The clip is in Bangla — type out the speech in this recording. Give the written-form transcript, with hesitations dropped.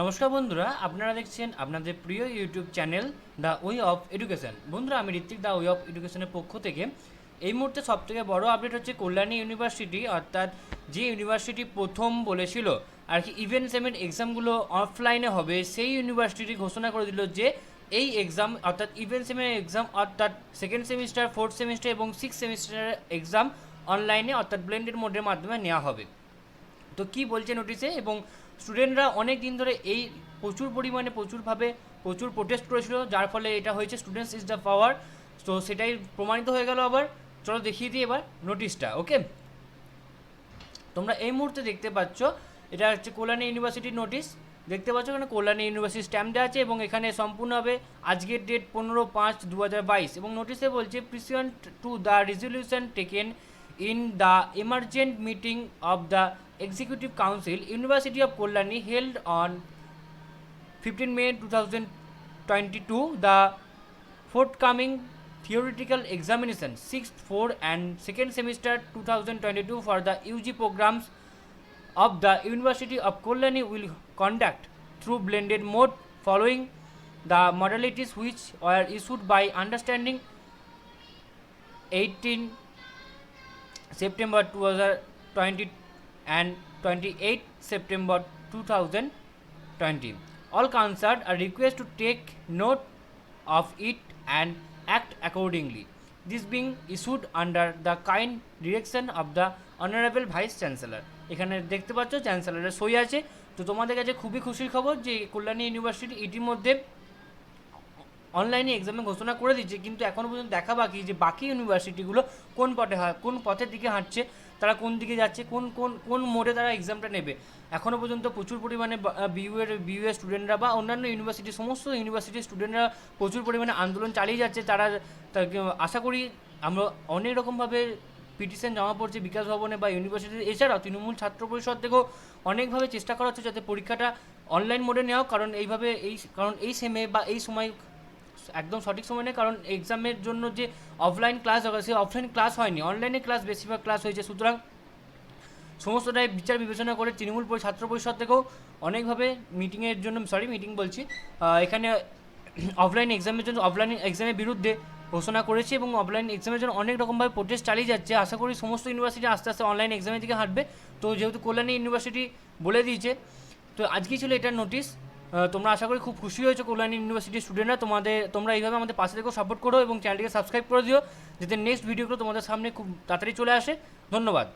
নমস্কার বন্ধুরা, আপনারা দেখছেন আপনাদের প্রিয় YouTube channel the way of education. বন্ধুরা, আমি ঋত্বিক দ্য ওয়ে অফ এডুকেশনের পক্ষ থেকে এই মুহূর্তে সবথেকে বড় আপডেট হচ্ছে কল্যাণী ইউনিভার্সিটি, অর্থাৎ যে ইউনিভার্সিটি প্রথম বলেছিল আর কি ইভেন্ট সেমেন্ট এক্সামগুলো অফলাইনে হবে, সেই ইউনিভার্সিটি ঘোষণা করে দিল যে এই এক্সাম অর্থাৎ ইভেন্ট সেমেন্ট এক্সাম অর্থাৎ সেকেন্ড সেমিস্টার, ফোর্থ সেমিস্টার এবং সিক্স সেমিস্টারের এক্সাম অনলাইনে অর্থাৎ ব্লেন্ডেড মোডের মাধ্যমে নেওয়া হবে। তো কি বলছে নোটিশে, এবং স্টুডেন্টরা অনেক দিন ধরে এই প্রচুর প্রোটেস্ট করেছিল, যার ফলে এটা হয়েছে স্টুডেন্টস ইজ দ্য পাওয়ার। তো সেটাই প্রমাণিত হয়ে গেল। আবার চলো দেখিয়ে দিই এবার নোটিশটা। ওকে, তোমরা এই মুহূর্তে দেখতে পাচ্ছ এটা হচ্ছে কল্যাণী ইউনিভার্সিটির নোটিশ। দেখতে পাচ্ছ এখানে কল্যাণী ইউনিভার্সিটি স্ট্যাম্প দেওয়া আছে এবং এখানে সম্পূর্ণভাবে আজকের ডেট 15/5/2022 এবং নোটিশে বলছে pursuant to the resolution taken in the emergent meeting of the Executive Council, University of Kalyani held on 15 May 2022, the forthcoming theoretical examination 6th, 4th and 2nd semester 2022 for the UG programs of the University of Kalyani will conduct through blended mode following the modalities which were issued by understanding 18 September 2020 and 28 September 2020. All concerned are requested to take note of it and act accordingly. This being issued under the kind direction of the Honorable Vice Chancellor. এখানে দেখতে পাচ্ছ চ্যান্সেলরের সই আছে। তো তোমাদের কাছে খুবই খুশির খবর যে কল্যাণী ইউনিভার্সিটি ইতিমধ্যে অনলাইনে এক্সামে ঘোষণা করে দিচ্ছে, কিন্তু এখনও পর্যন্ত দেখা বাকি যে বাকি ইউনিভার্সিটিগুলো কোন পথের দিকে হাঁটছে, তারা কোন দিকে যাচ্ছে, কোন মোডে তারা এক্সামটা নেবে। এখনও পর্যন্ত প্রচুর পরিমাণে বিইউ এর স্টুডেন্টরা বা অন্যান্য সমস্ত ইউনিভার্সিটির স্টুডেন্টরা প্রচুর পরিমাণে আন্দোলন চালিয়ে যাচ্ছে। তারা আশা করি আমরা অনেক রকমভাবে পিটিশন জমা পড়ছে বিকাশ ভবনে বা ইউনিভার্সিটি, এছাড়াও তৃণমূল ছাত্র পরিষদ থেকেও অনেকভাবে চেষ্টা করা হচ্ছে যাতে পরীক্ষাটা অনলাইন মোডে নেওয়া, কারণ এই সেমে বা এই সময় একদম সঠিক সময় নেই, কারণ এক্সামের জন্য যে অফলাইন ক্লাস হবে সেই অফলাইন ক্লাস হয়নি, অনলাইনে ক্লাস বেশিরভাগ ক্লাস হয়েছে। সুতরাং সমস্তটাই বিচার বিবেচনা করে তৃণমূল ছাত্র পরিষদ থেকেও অনেকভাবে এখানে অফলাইন এক্সামের বিরুদ্ধে ঘোষণা করেছে এবং অফলাইন এক্সামের জন্য অনেক রকমভাবে প্রোটেস্ট চালিয়ে যাচ্ছে। আশা করি সমস্ত ইউনিভার্সিটি আস্তে আস্তে অনলাইন এক্সামের দিকে হাঁটবে। তো যেহেতু কল্যাণী ইউনিভার্সিটি বলে দিয়েছে, তো আজকেই ছিল এটার নোটিশ। তোমরা আশা করি খুব খুশি হয়েছো কল্যাণী ইউনিভার্সিটির স্টুডেন্টরা। তোমরা এইভাবে আমাদের পাশে থেকেও সাপোর্ট করো এবং চ্যানেলটিকে সাবস্ক্রাইব করে দিও, যাতে নেক্সট ভিডিওগুলো তোমাদের সামনে খুব তাড়াতাড়ি চলে আসে। ধন্যবাদ।